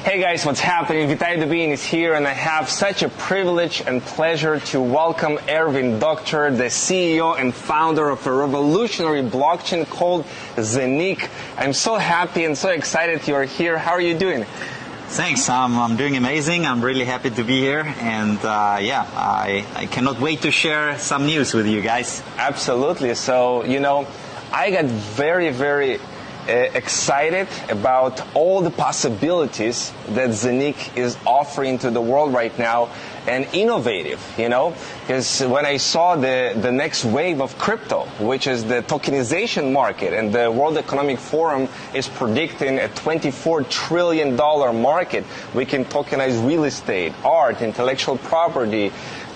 Hey guys, what's happening? Vitaly Dubin is here, and I have such a privilege and pleasure to welcome Erwin, Doktor, the CEO and founder of a revolutionary blockchain called ZENIQ. I'm so happy and so excited you're here. How are you doing? Thanks, I'm doing amazing. I'm really happy to be here, and I cannot wait to share some news with you guys. Absolutely. So, I got very excited about all the possibilities that ZENIQ is offering to the world right now, and innovative, because when I saw the next wave of crypto, which is the tokenization market, and the World Economic Forum is predicting a $24 trillion market. We can tokenize real estate, art, intellectual property,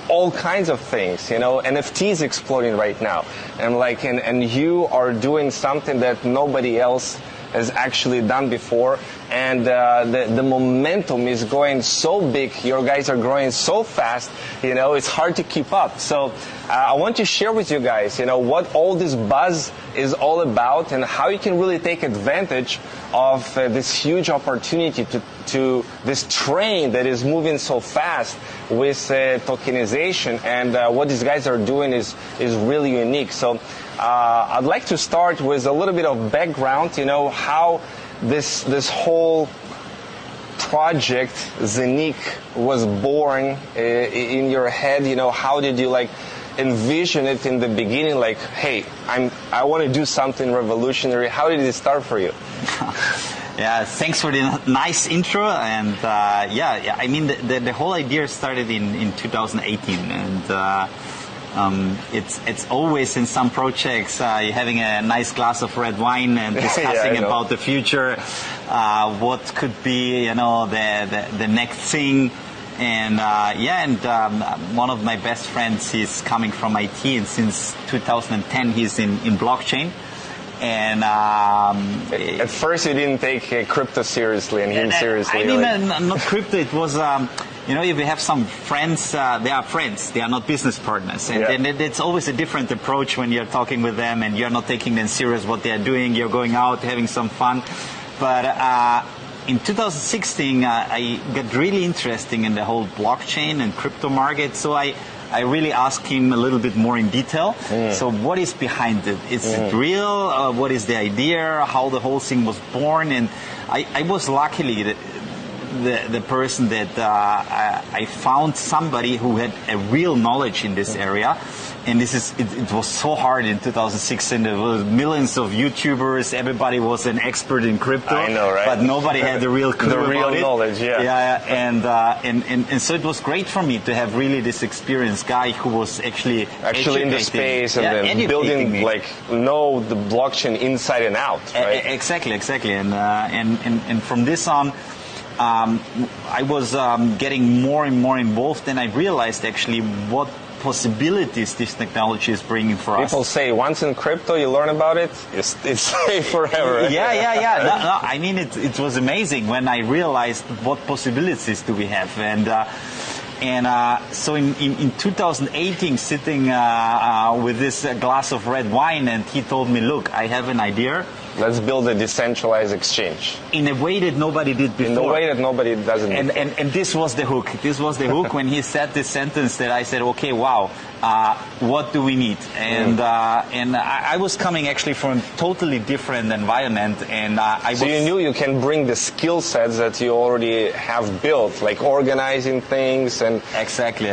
all kinds of things, NFTs exploding right now. And you are doing something that nobody else has actually done before. And the momentum is going so big. Your guys are growing so fast, it's hard to keep up. So I want to share with you guys, what all this buzz is all about and how you can really take advantage of this huge opportunity to this train that is moving so fast with tokenization. And what these guys are doing is really unique. So I'd like to start with a little bit of background, how this whole project ZENIQ was born in your head. How did you envision it in the beginning? Hey, I want to do something revolutionary. How did it start for you? Yeah, thanks for the nice intro. And I mean, the whole idea started in 2018, and it's always in some projects having a nice glass of red wine and discussing about the future, what could be the next thing. And one of my best friends, he's coming from IT, and since 2010 he's in blockchain. And at first you didn't take crypto seriously and him seriously. I mean, not crypto. It was if you have some friends, they are friends. They are not business partners. And it's always a different approach when you're talking with them and you're not taking them serious what they are doing. You're going out, having some fun. But in 2016, I got really interested in the whole blockchain and crypto market. So I really asked him a little bit more in detail. So what is behind it? Is it real? What is the idea? How the whole thing was born? And I was luckily the person that I found somebody who had a real knowledge in this area. And it was so hard in 2016. There were millions of YouTubers. Everybody was an expert in crypto. I know, right? But nobody had the real clue about real it. knowledge, And so it was great for me to have really this experienced guy who was actually in the space and then building, know the blockchain inside and out, right? Exactly. And from this on, I was getting more and more involved, and I realized actually what possibilities this technology is bringing for us. People say once in crypto you learn about it, it's safe forever. Yeah. No, I mean, it was amazing when I realized what possibilities do we have. So in 2018, sitting with this glass of red wine, and he told me, look, I have an idea. Let's build a decentralized exchange. In a way that nobody did before. In a way that nobody does it before. And this was the hook. This was the hook when he said this sentence that I said, okay, wow, what do we need? And I was coming actually from a totally different environment. And So you knew you can bring the skill sets that you already have built, like organizing things and... Exactly.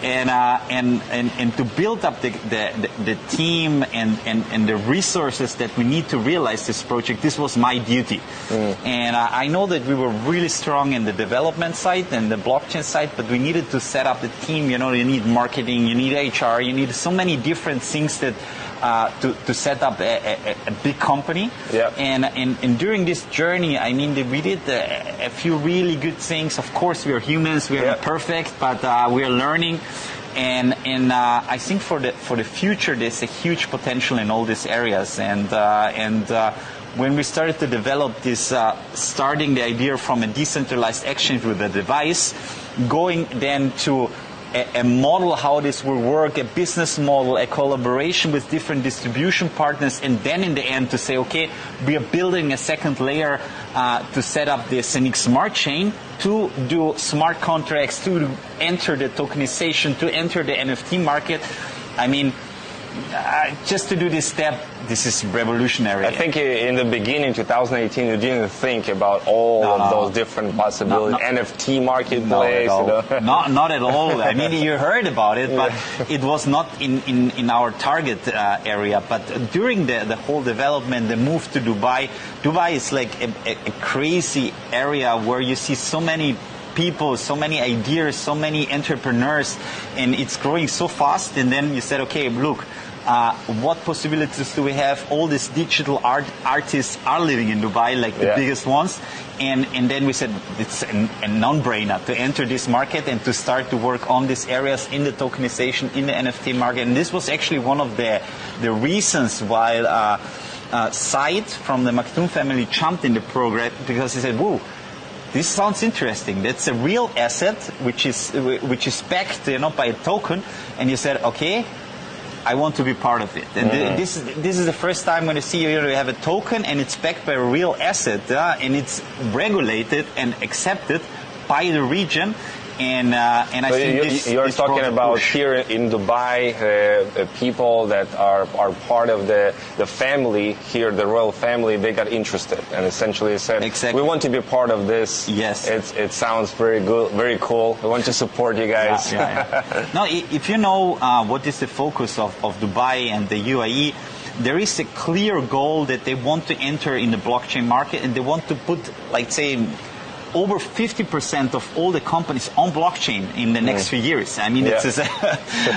And to build up the team and the resources that we need to realize this project, this was my duty. And I know that we were really strong in the development side and the blockchain side, but we needed to set up the team. You need marketing, you need HR, you need so many different things that to set up a big company. Yeah. And during this journey, I mean, we did a few really good things. Of course, we are humans, we are not perfect, but we are learning. And I think for the future, there's a huge potential in all these areas. And when we started to develop this, starting the idea from a decentralized exchange with a device, going then to a model how this will work, a business model, a collaboration with different distribution partners, and then in the end to say, okay, we are building a second layer to set up the ZENIQ Smart Chain to do smart contracts, to enter the tokenization, to enter the NFT market. I mean, just to do this step, this is revolutionary. I think in the beginning, 2018, you didn't think about all of those different possibilities. NFT marketplace. Not at all. I mean, you heard about it, but it was not in our target area. But during the whole development, the move to Dubai is like a crazy area where you see so many people, so many ideas, so many entrepreneurs, and it's growing so fast. And then you said, okay, look, what possibilities do we have? All these digital artists are living in Dubai, like the biggest ones. And then we said it's a non-brainer to enter this market and to start to work on these areas in the tokenization, in the NFT market. And this was actually one of the reasons why Said from the Maktoum family jumped in the program, because he said, whoa, this sounds interesting. That's a real asset which is backed, by a token. And you said, okay, I want to be part of it. And this is the first time when you see you have a token and it's backed by a real asset, and it's regulated and accepted by the region. And I think you're talking about here in Dubai, people that are part of the family here, the royal family. They got interested and essentially said, "We want to be part of this." Yes, it sounds very good, very cool. We want to support you guys. Now, if you know what is the focus of Dubai and the UAE, there is a clear goal that they want to enter in the blockchain market, and they want to put, like, say, over 50% of all the companies on blockchain in the next few years. I mean, it's a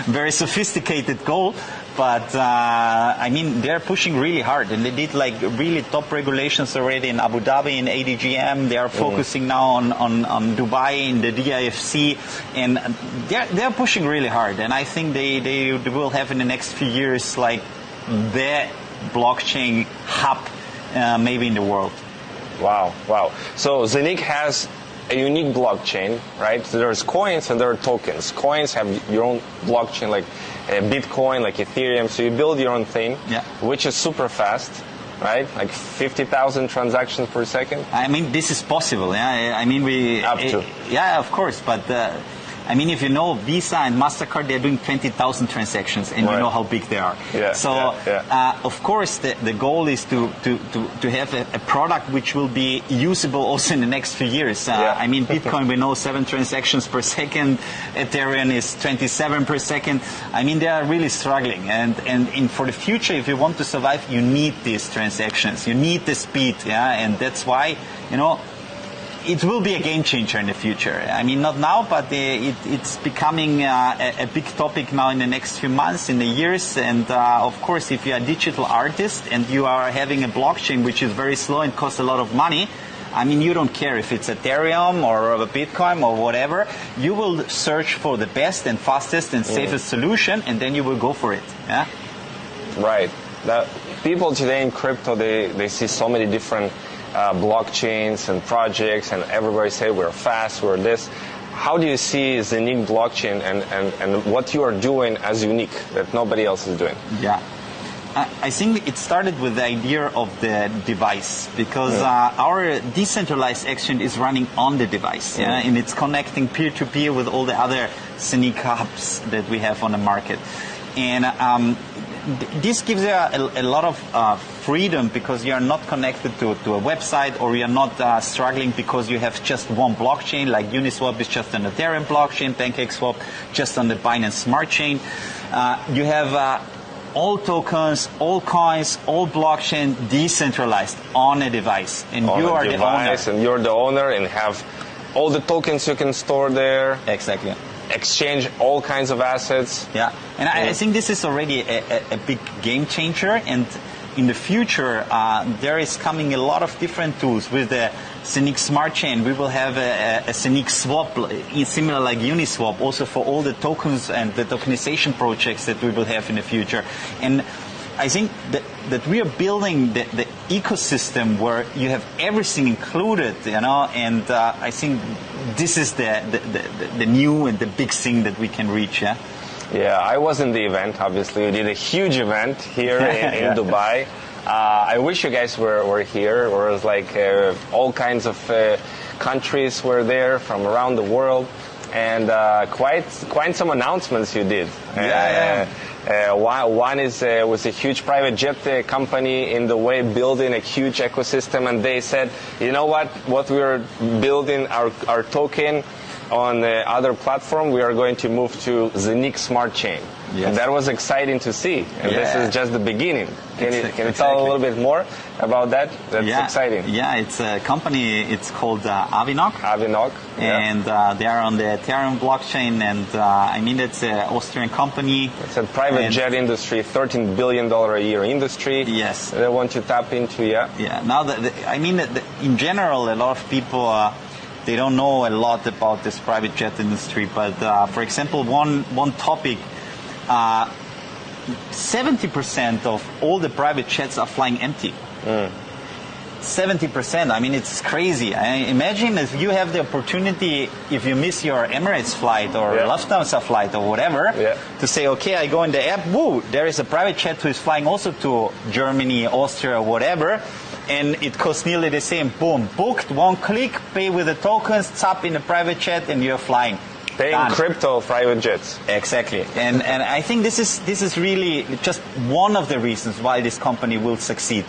very sophisticated goal, but I mean, they're pushing really hard, and they did like really top regulations already in Abu Dhabi, in ADGM. They are focusing now on Dubai, in the DIFC, and they're pushing really hard. And I think they will have in the next few years like the blockchain hub maybe in the world. Wow. So ZENIQ has a unique blockchain, right? So there's coins and there are tokens. Coins have your own blockchain, like Bitcoin, like Ethereum. So you build your own thing, which is super fast, right? Like 50,000 transactions per second. I mean, this is possible. Yeah, I mean, yeah, of course, but. I mean, if you know Visa and MasterCard, they're doing 20,000 transactions, and you know how big they are. Of course, the goal is to have a product which will be usable also in the next few years. I mean, Bitcoin, we know 7 transactions per second. Ethereum is 27 per second. I mean, they are really struggling. And for the future, if you want to survive, you need these transactions. You need the speed. And that's why, it will be a game changer in the future. I mean, not now, but it's becoming a big topic now in the next few months, in the years. And of course, if you're a digital artist and you are having a blockchain which is very slow and costs a lot of money, I mean, you don't care if it's Ethereum or a Bitcoin or whatever. You will search for the best and fastest and safest solution, and then you will go for it. Yeah. Right. People today in crypto, they see so many different blockchains and projects, and everybody say we're fast, we're this. How do you see ZENIQ blockchain and what you are doing as unique that nobody else is doing? Yeah. I think it started with the idea of the device, because our decentralized exchange is running on the device, and it's connecting peer-to-peer with all the other ZENIQ hubs that we have on the market. And this gives you a lot of freedom, because you are not connected to a website, or you are not struggling because you have just one blockchain, like Uniswap is just an Ethereum blockchain, PancakeSwap just on the Binance Smart Chain. You have all tokens, all coins, all blockchain decentralized on a device, and you are the owner. And you're the owner, and have all the tokens you can store there. Exactly. Exchange all kinds of assets. Yeah, and I think this is already a big game changer, and in the future there is coming a lot of different tools. With the ZENIQ Smart Chain, we will have a ZENIQ Swap, similar like Uniswap, also for all the tokens and the tokenization projects that we will have in the future. And I think that we are building the ecosystem where you have everything included, and I think this is the new and the big thing that we can reach. Yeah. Yeah, I was in the event. Obviously, we did a huge event here in Dubai. I wish you guys were here. Or it was like all kinds of countries were there from around the world, and quite some announcements you did. One is was a huge private jet company in the way building a huge ecosystem, and they said, you know what we're building our token on the other platform, we are going to move to ZENIQ Smart Chain. Yes. And that was exciting to see. And this is just the beginning. Can you tell a little bit more about that? That's exciting. Yeah, it's a company, it's called Avinoc. Avinoc. And they are on the Ethereum blockchain. And I mean, it's an Austrian company. It's a private jet industry, $13 billion a year industry. Yes. They want to tap into, Yeah. Now, I mean, in general, a lot of people... they don't know a lot about this private jet industry, but for example, one topic, 70% of all the private jets are flying empty. 70%. I mean, it's crazy. Imagine if you have the opportunity, if you miss your Emirates flight or Lufthansa flight or whatever, to say, okay, I go in the app, woo, there is a private jet who is flying also to Germany, Austria, or whatever, and it costs nearly the same. Boom, booked, one click, pay with the tokens, tap in a private jet, and you're flying. Paying crypto private jets. Exactly. And I think this is really just one of the reasons why this company will succeed.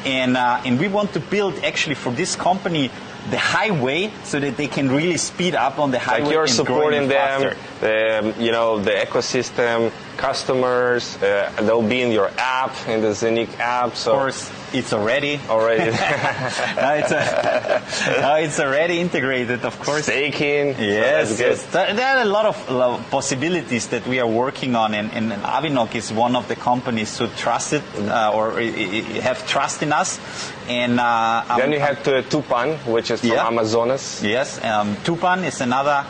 And we want to build actually for this company the highway so that they can really speed up on the highway. Like you're and supporting them, faster. the ecosystem, customers, they'll be in your app, in the ZENIQ app. So. Of course, it's already. It's already integrated, of course. Staking. Yes, so yes. There are a lot of possibilities that we are working on, and Avinoc is one of the companies who trust it or have trust in us. And then you have Tupan, which is from Amazonas. Yes, Tupan is another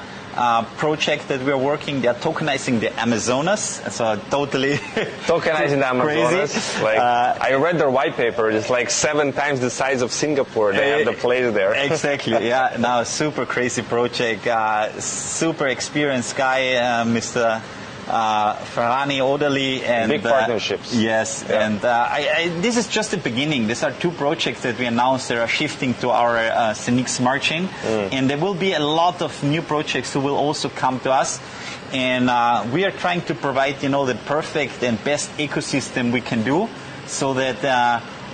project that we are working. They are tokenizing the Amazonas, so totally tokenizing the Amazonas. Crazy. Like I read their white paper. It's like 7 times the size of Singapore. They have the place there. Exactly. Yeah. Now, super crazy project. Super experienced guy, Mr. Ferrani Odali, and big partnerships. Yes, and this is just the beginning. These are 2 projects that we announced that are shifting to our ZENIQ Smart Chain, and there will be a lot of new projects who will also come to us. And we are trying to provide, the perfect and best ecosystem we can do, so that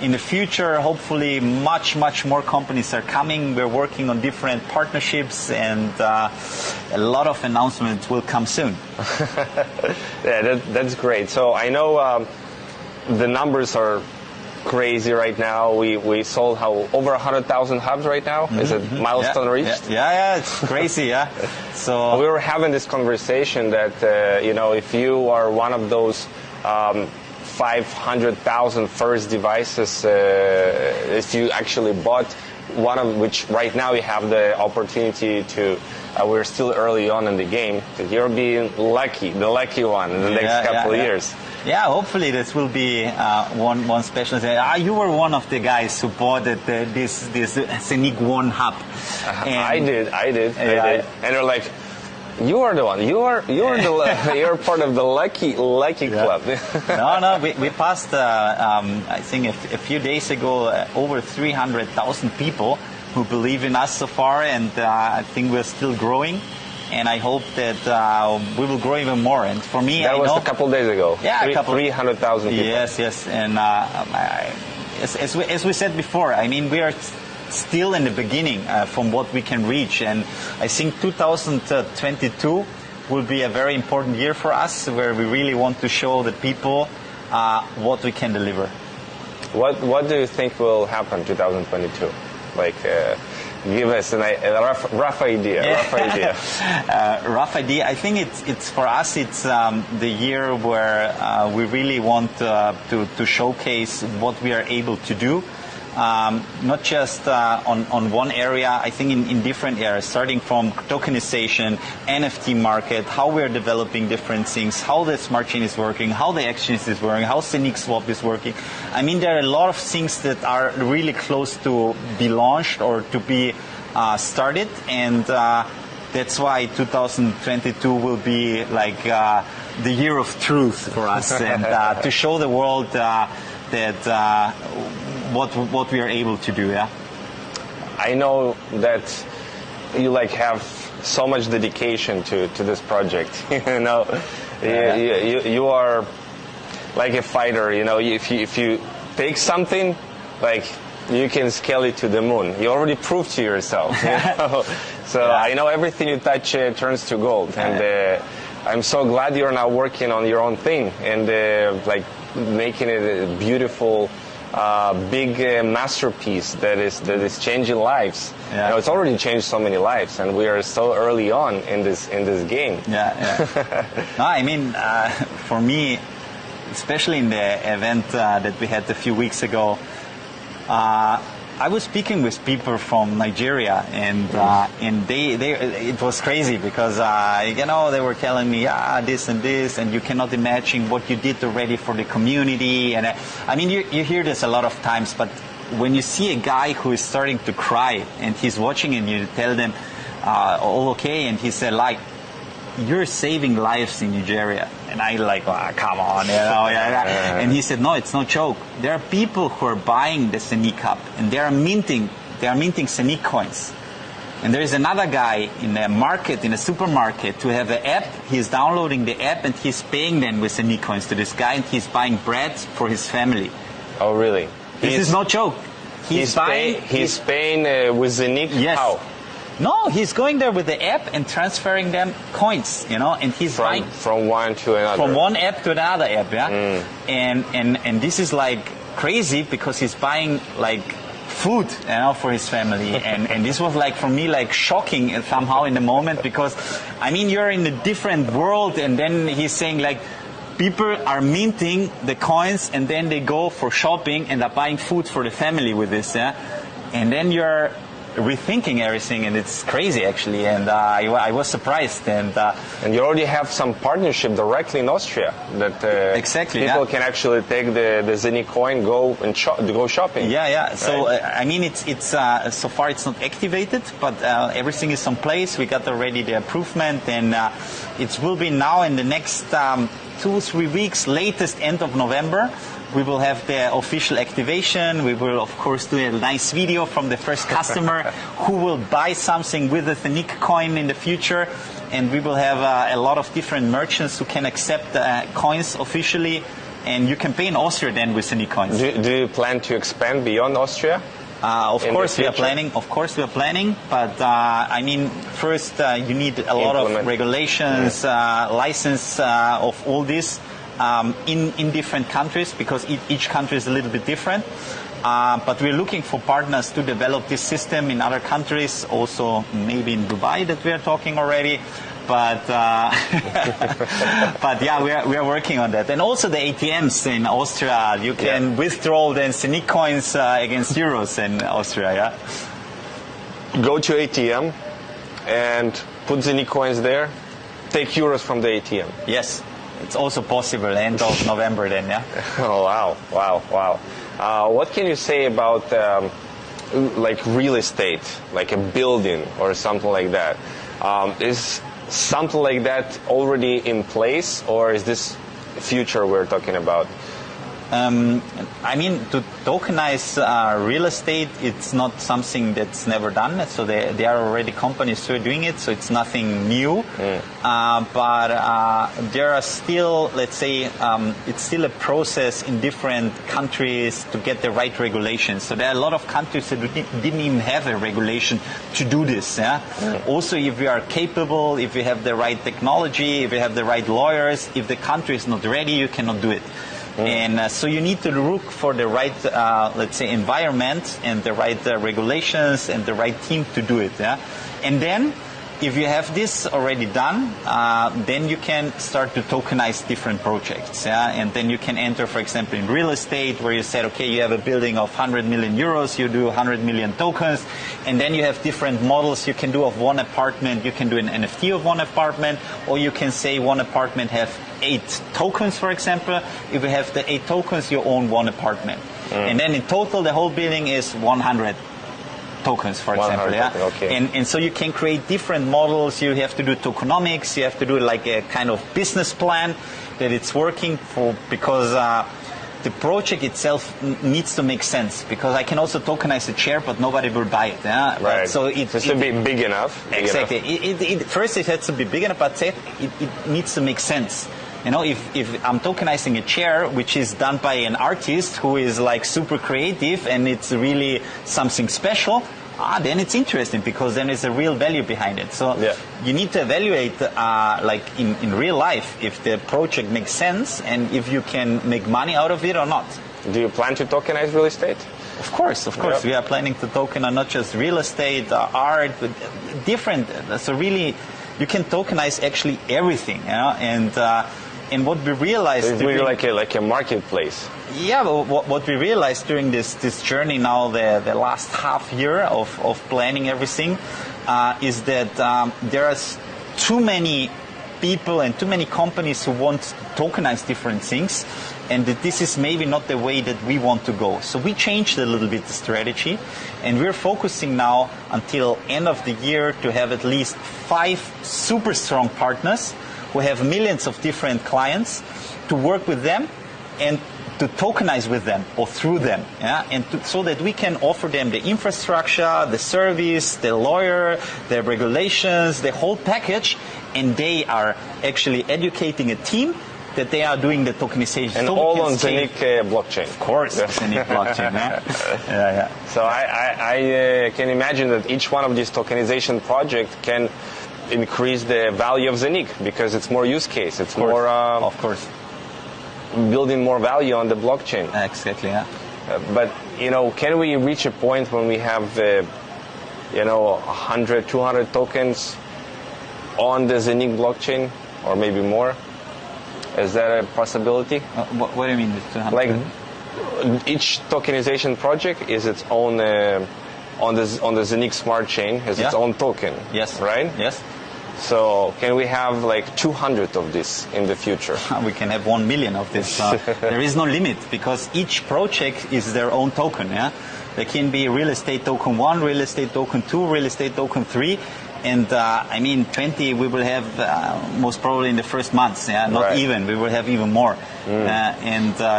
in the future, hopefully, much more companies are coming. We're working on different partnerships, and a lot of announcements will come soon. That's great. So I know the numbers are crazy right now. We sold over 100,000 hubs right now. Is it milestone reached? Yeah, it's crazy. Yeah. So we were having this conversation that if you are one of those 500,000 first devices that you actually bought, one of which right now you have the opportunity to, we're still early on in the game, that you're being lucky, the lucky one in the next couple of years. Yeah, hopefully this will be one special thing. You were one of the guys who bought this ZENIQ-COIN hub. I did. And they're like, you are the one. You're part of the lucky club. No. We passed. I think a few days ago, over 300,000 people who believe in us so far, and I think we're still growing. And I hope that we will grow even more. And for me, that was a couple days ago. Yeah, 300,000 people. Yes. And as we said before, I mean, we are still in the beginning from what we can reach, and I think 2022 will be a very important year for us, where we really want to show the people what we can deliver. What do you think will happen 2022? Like, give us a rough idea. Rough idea. I think it's for us. It's the year where we really want to showcase what we are able to do. Not just on one area, I think in different areas, starting from tokenization, NFT market, how we're developing different things, how the smart chain is working, how the exchange is working, how ZENIQ Swap is working. I mean, there are a lot of things that are really close to be launched or to be started, and that's why 2022 will be like the year of truth for us, and to show the world that what we are able to do. Yeah, I know that you like have so much dedication to this project. You know, you are like a fighter. You know, if you take something, like you can scale it to the moon. You already proved to yourself. You know? So I know everything you touch turns to gold, and I'm so glad you're now working on your own thing and like making it a beautiful, big masterpiece that is changing lives. You know, it's already changed so many lives, and we are so early on in this game. No, I mean, for me, especially in the event that we had a few weeks ago, I was speaking with people from Nigeria, and it was crazy because you know, they were telling me this and this, and you cannot imagine what you did already for the community. And I mean, you hear this a lot of times, but when you see a guy who is starting to cry and he's watching, and you tell them, all okay, and he said, like, you're saving lives in Nigeria. And I like, come on, you know. And he said, no, it's no joke. There are people who are buying the ZENIQ Hub, and they are minting ZENIQ coins. And there is another guy in a market, in a supermarket, to have an app. He's downloading the app and he's paying them with ZENIQ coins to this guy, and he's buying bread for his family. Oh, really? This is no joke. He's paying with ZENIQ? Yes. How? No, he's going there with the app and transferring them coins, you know, and he's buying from one to another. From one app to another app, yeah. And this is like crazy because he's buying like food, you know, for his family, and this was like for me like shocking somehow in the moment, because I mean, you're in a different world, and then he's saying like people are minting the coins and then they go for shopping and are buying food for the family with this, yeah, and then you're rethinking everything, and it's crazy actually, and I was surprised, and you already have some partnership directly in Austria that exactly people can actually take the ZENIQ-COIN, go shopping. So I mean, it's so far it's not activated, but everything is in place. We got already the improvement, and it will be now in the next 2-3 weeks, latest end of November. We will have the official activation. We will, of course, do a nice video from the first customer who will buy something with the ZENIQ-COIN in the future. And we will have a lot of different merchants who can accept coins officially. And you can pay in Austria then with ZENIQ coins. Do you plan to expand beyond Austria? Of course we are planning, but I mean, first you need a lot of regulations, license of all this. In different countries, because each country is a little bit different. But we're looking for partners to develop this system in other countries, also maybe in Dubai that we are talking already. But but yeah, we are working on that. And also the ATMs in Austria, you can withdraw then ZENIQ coins against euros in Austria. Yeah. Go to ATM and put ZENIQ coins there. Take euros from the ATM. Yes. It's also possible end of November then, yeah? Oh, wow. What can you say about like real estate, like a building or something like that? Is something like that already in place, or is this future we're talking about? I mean, to tokenize real estate, it's not something that's never done. So there are already companies who are doing it, so it's nothing new. But there are still, let's say, it's still a process in different countries to get the right regulations. So there are a lot of countries that didn't even have a regulation to do this. Yeah? Also, if we are capable, if we have the right technology, if we have the right lawyers, if the country is not ready, you cannot do it. And so you need to look for the right, let's say, environment and the right regulations and the right team to do it. Yeah? And then, if you have this already done, then you can start to tokenize different projects. Yeah? And then you can enter, for example, in real estate, where you said, okay, you have a building of 100 million euros, you do 100 million tokens, and then you have different models you can do of one apartment. You can do an NFT of one apartment, or you can say one apartment have 8 tokens, for example. If you have the 8 tokens, you own one apartment. And then in total, the whole building is 100 tokens, for example. Yeah. Okay. And so you can create different models. You have to do tokenomics. You have to do like a kind of business plan that it's working for, because the project itself needs to make sense, because I can also tokenize a chair, but nobody will buy it. Yeah? Right. So it has to be big enough. Exactly. First, it has to be big enough, but it needs to make sense. You know, if I'm tokenizing a chair, which is done by an artist who is like super creative and it's really something special, then it's interesting, because then there's a real value behind it. So you need to evaluate, like in real life, if the project makes sense and if you can make money out of it or not. Do you plan to tokenize real estate? Of course. Yep. We are planning to token on not just real estate, art, but different. So really, you can tokenize actually everything. You know? And what we realized... So it's really like a marketplace. Yeah, but what we realized during this journey now, the last half year of planning everything, is that there are too many people and too many companies who want to tokenize different things, and that this is maybe not the way that we want to go. So we changed a little bit the strategy, and we're focusing now until end of the year to have at least 5 super strong partners who have millions of different clients, to work with them and to tokenize with them or through them, and so that we can offer them the infrastructure, the service, the lawyer, the regulations, the whole package, and they are actually educating a team that they are doing the tokenization. And so all on ZENIQ blockchain. Of course, ZENIQ blockchain. Yeah. So I can imagine that each one of these tokenization projects can increase the value of ZENIQ, because it's more use case. It's more... of course. Building more value on the blockchain. Exactly, yeah. But, can we reach a point when we have, 100, 200 tokens on the ZENIQ blockchain, or maybe more? Is that a possibility? What do you mean with 200? Like, each tokenization project is its own, on the ZENIQ smart chain, has its own token. Yes. Right? Yes. So can we have like 200 of this in the future? We can have 1 million of this. There is no limit, because each project is their own token. Yeah, there can be real estate token 1, real estate token 2, real estate token 3, and 20 we will have most probably in the first months. Yeah, not right. even. We will have even more.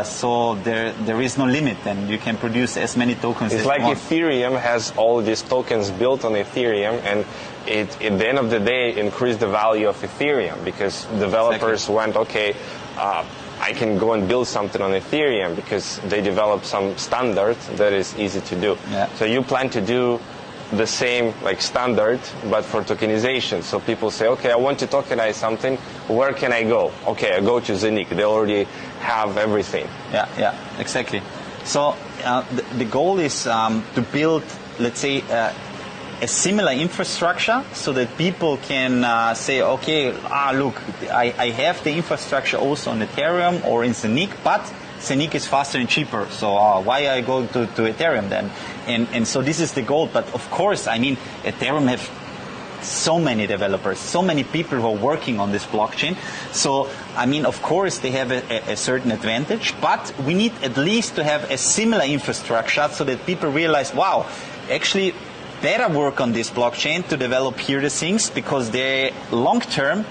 So there is no limit, and you can produce as many tokens as you want. want. It's like Ethereum has all these tokens built on Ethereum, and it, at the end of the day, increased the value of Ethereum, because developers went, okay, I can go and build something on Ethereum because they developed some standard that is easy to do. Yeah. So you plan to do the same like standard, but for tokenization. So people say, okay, I want to tokenize something. Where can I go? Okay, I go to ZENIQ. They already have everything. Yeah, exactly. So the goal is to build, let's say, a similar infrastructure, so that people can say, okay, look, I have the infrastructure also on Ethereum or in ZENIQ, but ZENIQ is faster and cheaper, so why I go to Ethereum then? And so this is the goal. But of course, Ethereum have so many developers, so many people who are working on this blockchain. So, of course, they have a certain advantage, but we need at least to have a similar infrastructure, so that people realize, wow, actually better work on this blockchain to develop here the things, because they long term,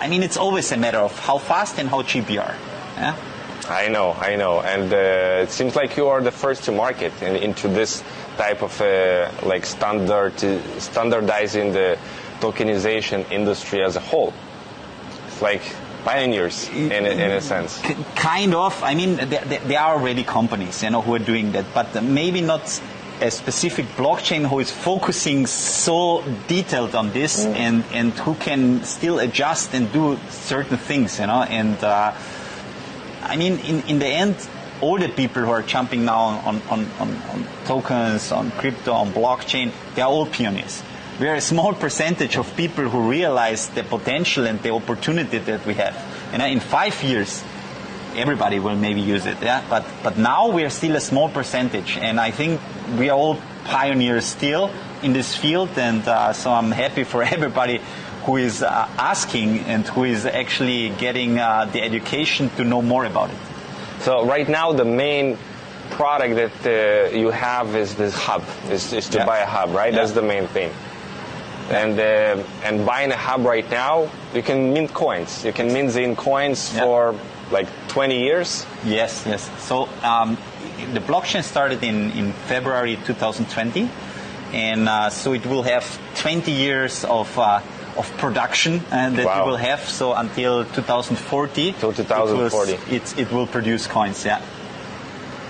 it's always a matter of how fast and how cheap you are. Yeah? I know, and it seems like you are the first to market into this type of like standardizing the tokenization industry as a whole. It's like pioneers in a sense. Kind of. There are already companies, who are doing that, but maybe not a specific blockchain who is focusing so detailed on this, and who can still adjust and do certain things, and. In the end, all the people who are jumping now on tokens, on crypto, on blockchain, they are all pioneers. We are a small percentage of people who realize the potential and the opportunity that we have. In 5 years, everybody will maybe use it. Yeah, but now we are still a small percentage, and I think we are all pioneers still in this field. And so I'm happy for everybody who is asking and who is actually getting the education to know more about it. So right now the main product that you have is this hub, is to buy a hub, right? That's the main thing. And buying a hub right now, you can mint coins. You can mint ZENIQ coins for like 20 years. Yes. So the blockchain started in February 2020, and so it will have 20 years of production that it will have. So until 2040. Till 2040. It will produce coins. Yeah.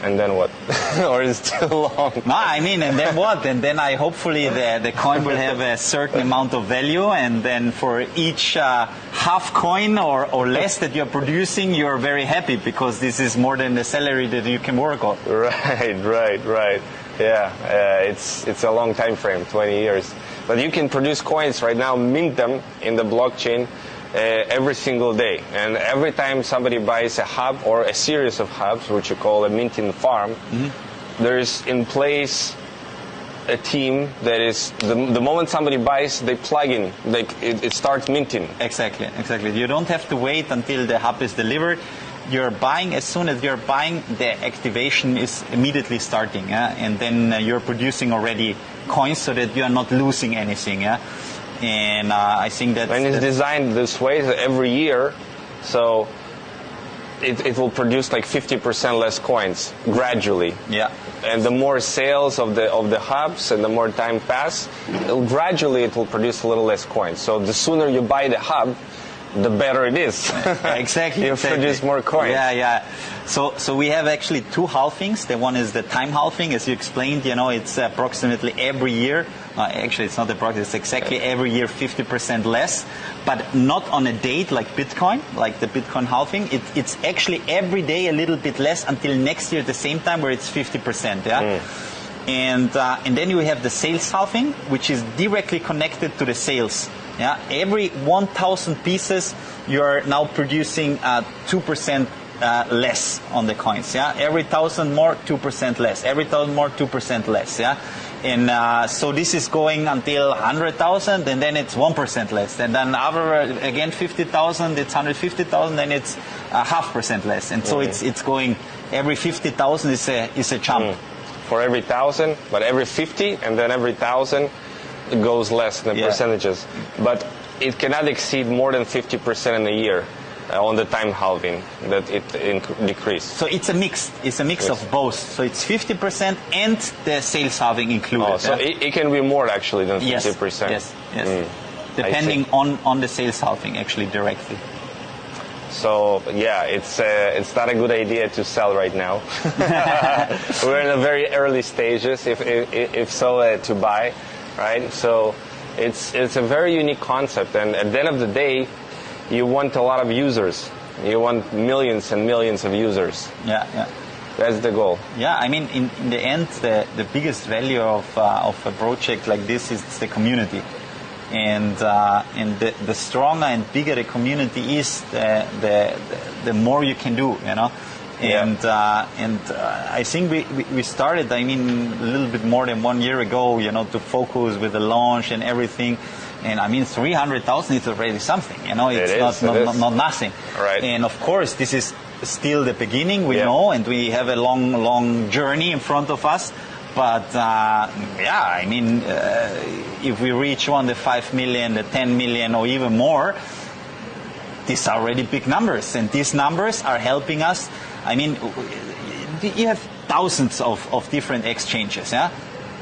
And then what? Or is it still long? No, I mean, and then what? And then hopefully the coin will have a certain amount of value, and then for each half coin or less that you're producing, you're very happy because this is more than the salary that you can work on. Right. Yeah, it's a long time frame, 20 years. But you can produce coins right now, mint them in the blockchain every single day. And every time somebody buys a hub or a series of hubs, which you call a minting farm, there's in place a team that is, the moment somebody buys, they plug in, it starts minting. Exactly. You don't have to wait until the hub is delivered. You're buying, as soon as you're buying, the activation is immediately starting, and then you're producing already coins so that you're not losing anything. And I think that... And it's designed this way that every year, so it will produce like 50% less coins gradually. Yeah. And the more sales of the hubs and the more time pass, gradually it will produce a little less coins. So the sooner you buy the hub, the better it is. Exactly. You produce more coins. Yeah. So we have actually two halvings. The one is the time halving, as you explained. It's approximately every year. Actually, it's not approximately. It's exactly every year 50% less, but not on a date like Bitcoin, like the Bitcoin halving. It's actually every day a little bit less until next year at the same time, where it's 50%. Yeah. And then you have the sales halving, which is directly connected to the sales. Yeah, every 1,000 pieces, you are now producing 2% less on the coins. Yeah, every 1,000 more, 2% less. Every 1,000 more, 2% less. Yeah, and so this is going until 100,000, and then it's 1% less. And then after again 50,000, it's 150,000, then it's 0.5% less. And so it's going every 50,000 is a jump. For every 1,000, but every 50, and then every 1,000. It goes less in the percentages, but it cannot exceed more than 50% in a year on the time halving that it decreased. So it's a mix. It's a mix of both. So it's 50% and the sales halving included. Oh, so it can be more actually than 50%. Yes. Depending on the sales halving actually directly. So yeah, it's not a good idea to sell right now. We're in the very early stages, if so, to buy. Right, so it's a very unique concept, and at the end of the day, you want a lot of users. You want millions and millions of users. Yeah. That's the goal. Yeah, I mean, in the end, the biggest value of a project like this is the community, and the stronger and bigger the community is, the more you can do. And I think we started, I mean, a little bit more than 1 year ago, to focus with the launch and everything. And I mean, 300,000 is already something, it's not nothing. Right. And of course, this is still the beginning, we know, and we have a long journey in front of us. But I mean, if we reach the 5 million, the 10 million, or even more, these are already big numbers, and these numbers are helping us. I mean, you have thousands of different exchanges. Yeah,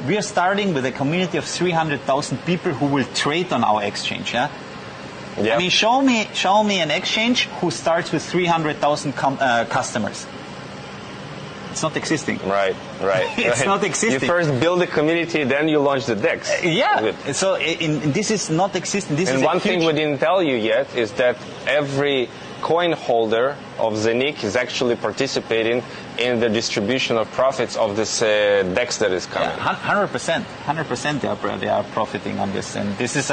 we are starting with a community of 300,000 people who will trade on our exchange. Yeah, I mean, show me an exchange who starts with 300,000 customers. It's not existing. Right. It's not existing. You first build a community, then you launch the DEX. Yeah. So this is not existing. And one thing we didn't tell you yet is that every coin holder of ZENIQ is actually participating in the distribution of profits of this DEX that is coming. 100% they are profiting on this. And this is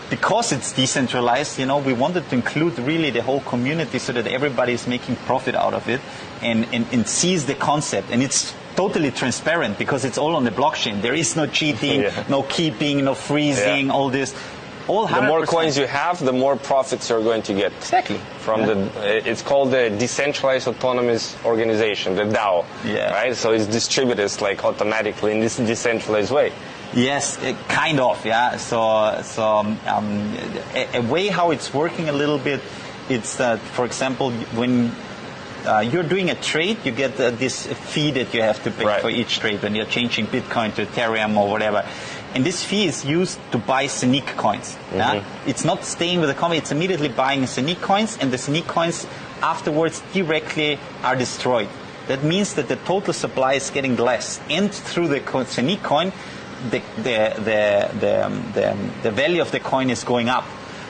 because it's decentralized, we wanted to include really the whole community so that everybody is making profit out of it and sees the concept. And it's totally transparent because it's all on the blockchain. There is no cheating, no keeping, no freezing, all this. All 100%. The more coins you have, the more profits you're going to get. Exactly. From it's called the Decentralized Autonomous Organization, the DAO. Yeah. Right? So it's distributed like automatically in this decentralized way. Yes, kind of, yeah. So a way how it's working a little bit, it's that, for example, when you're doing a trade, you get this fee that you have to pay for each trade when you're changing Bitcoin to Ethereum or whatever. And this fee is used to buy ZENIQ coins. Yeah? It's not staying with the company, it's immediately buying ZENIQ coins, and the ZENIQ coins afterwards directly are destroyed. That means that the total supply is getting less. And through the ZENIQ coin, the value of the coin is going up.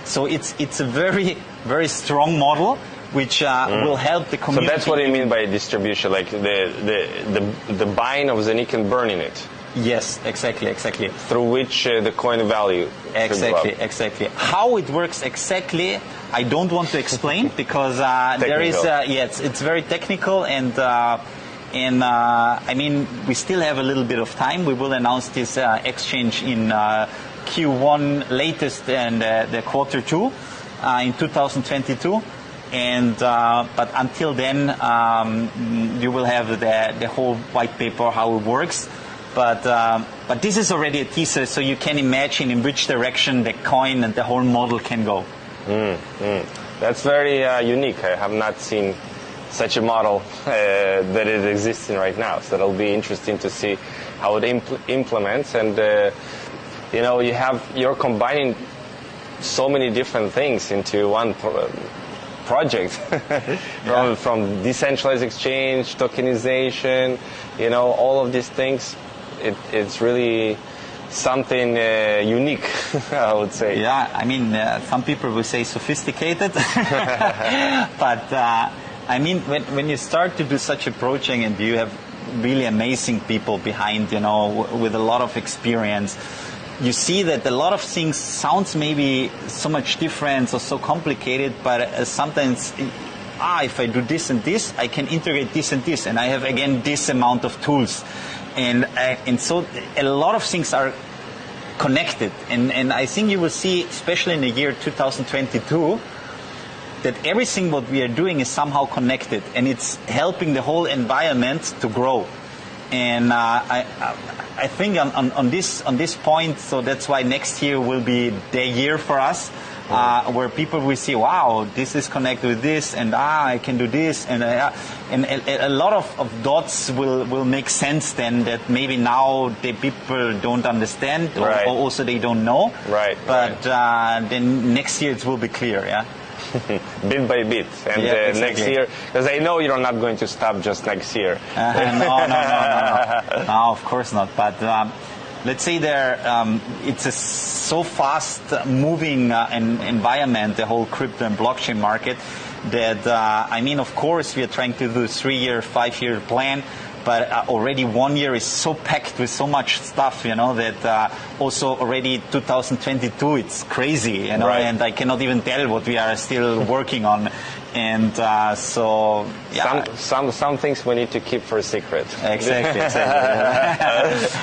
So it's a very, very strong model which will help the community. So that's what you mean by distribution, like the buying of ZENIQ and burning it. Yes, exactly. Through which the coin value. Exactly. How it works exactly, I don't want to explain because there is it's very technical and I mean we still have a little bit of time. We will announce this exchange in Q1 latest and the Q2 in 2022. And but until then, you will have the whole white paper how it works. But this is already a teaser, so you can imagine in which direction the coin and the whole model can go. That's very unique. I have not seen such a model that is existing right now. So it'll be interesting to see how it implements. And you're combining so many different things into one project, from decentralized exchange, tokenization, all of these things. It's really something unique, I would say. Yeah, I mean, some people will say sophisticated, but I mean, when you start to do such a project and you have really amazing people behind, with a lot of experience, you see that a lot of things sounds maybe so much different or so complicated, but sometimes, if I do this and this, I can integrate this and this, and I have again this amount of tools. And so a lot of things are connected, and I think you will see, especially in the year 2022, that everything what we are doing is somehow connected, and it's helping the whole environment to grow. And I think on this point, so that's why next year will be the year for us. Where people will see, wow, this is connected with this, and I can do this, and a lot of dots will make sense then that maybe now the people don't understand, or also they don't know. Right. But then next year it will be clear, yeah. Bit by bit, and next year, because I know you're not going to stop just next year. No, of course not. But let's say it's a so fast moving environment, the whole crypto and blockchain market, that I mean, of course, we are trying to do a 3-year, 5-year plan, but already 1 year is so packed with so much stuff, that also already 2022, it's crazy, and I cannot even tell what we are still working on. And so, yeah. Some things we need to keep for a secret. Exactly.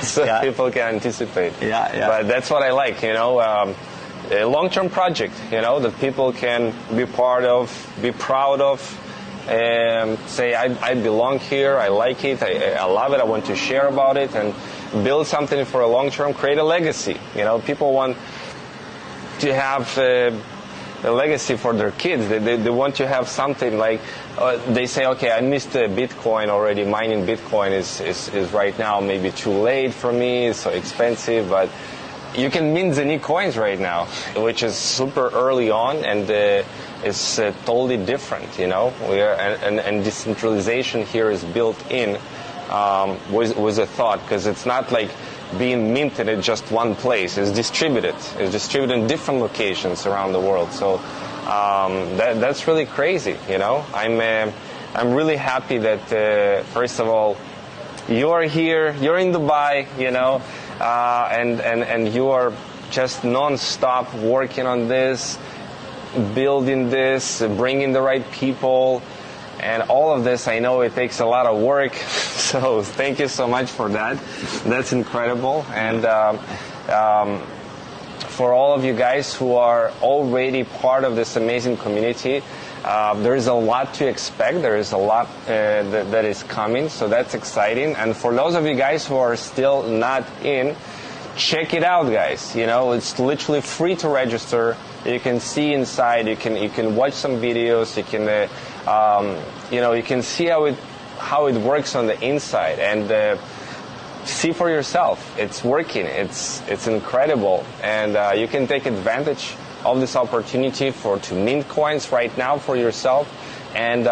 So people can anticipate. Yeah. But that's what I like, a long-term project, that people can be part of, be proud of, say, I belong here, I like it, I love it, I want to share about it, and build something for a long term, create a legacy. People want to have a legacy for their kids. They want to have something like, they say, okay, I missed Bitcoin already. Mining Bitcoin is right now maybe too late for me, it's so expensive, but you can mint ZENIQ coins right now, which is super early on, and it's totally different, and decentralization here is built in with a thought, because it's not like being minted at just one place. It's distributed in different locations around the world. So that's really crazy, I'm really happy that first of all you are here, you're in Dubai, and you are just non-stop working on this, building this, bringing the right people, and all of this. I know it takes a lot of work, so thank you so much for that. That's incredible. And for all of you guys who are already part of this amazing community. There is a lot to expect. There is a lot that is coming, so that's exciting. And for those of you guys who are still not in, check it out, guys. You know, it's literally free to register. You can see inside. You can watch some videos. You can you can see how it works on the inside and see for yourself. It's working. It's incredible, and you can take advantage of this opportunity to mint coins right now for yourself, and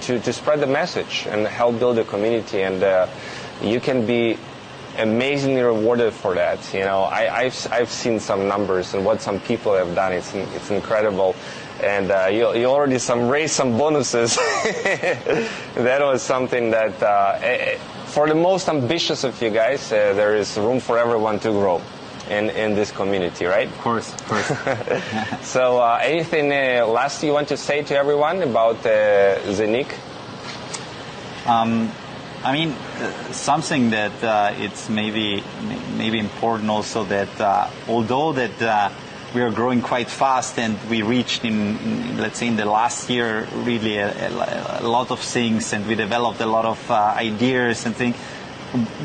to spread the message and help build a community. And you can be amazingly rewarded for that. You know, I've seen some numbers and what some people have done. It's incredible. And you already raised some bonuses. That was something that for the most ambitious of you guys, there is room for everyone to grow in this community, right? Of course. So anything last you want to say to everyone about ZENIQ? I mean, something that it's maybe important also that although that we are growing quite fast and we reached let's say in the last year really a lot of things, and we developed a lot of ideas and things,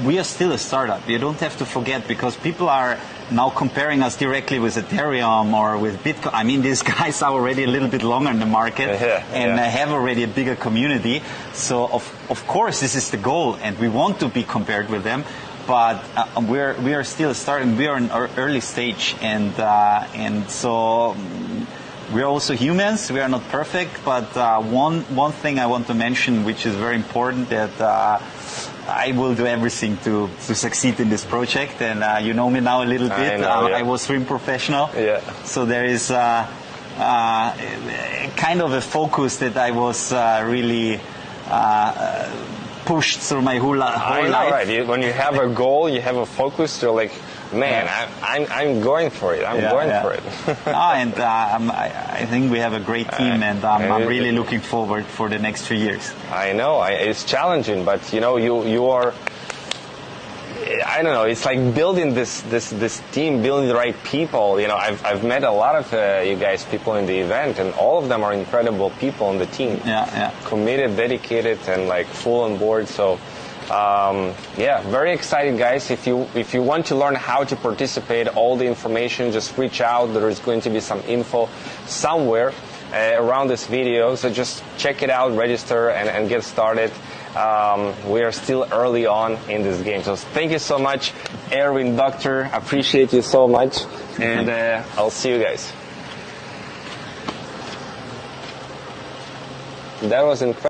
we are still a startup. You don't have to forget, because people are now comparing us directly with Ethereum or with Bitcoin. I mean, these guys are already a little bit longer in the market and have already a bigger community. So of course this is the goal, and we want to be compared with them. But we are still a startup, and we are in our early stage, and so we are also humans. We are not perfect, but one thing I want to mention, which is very important, that I will do everything to succeed in this project. And you know me now a little bit. I was swim professional, so there is kind of a focus that I was really pushed through my whole life. Right. When you have a goal, you have a focus, you're like, man, I'm going for it. I'm going for it. And I think we have a great team, and I'm really looking forward for the next 3 years. I know it's challenging, but you know, you are. I don't know. It's like building this team, building the right people. You know, I've met a lot of you guys, people in the event, and all of them are incredible people on the team. Committed, dedicated, and like full on board. So. Very excited, guys. If you want to learn how to participate, all the information, just reach out. There is going to be some info somewhere around this video, so just check it out, register, and get started. We are still early on in this game, so thank you so much, Erwin, Doktor. Appreciate you so much, and I'll see you guys. That was incredible.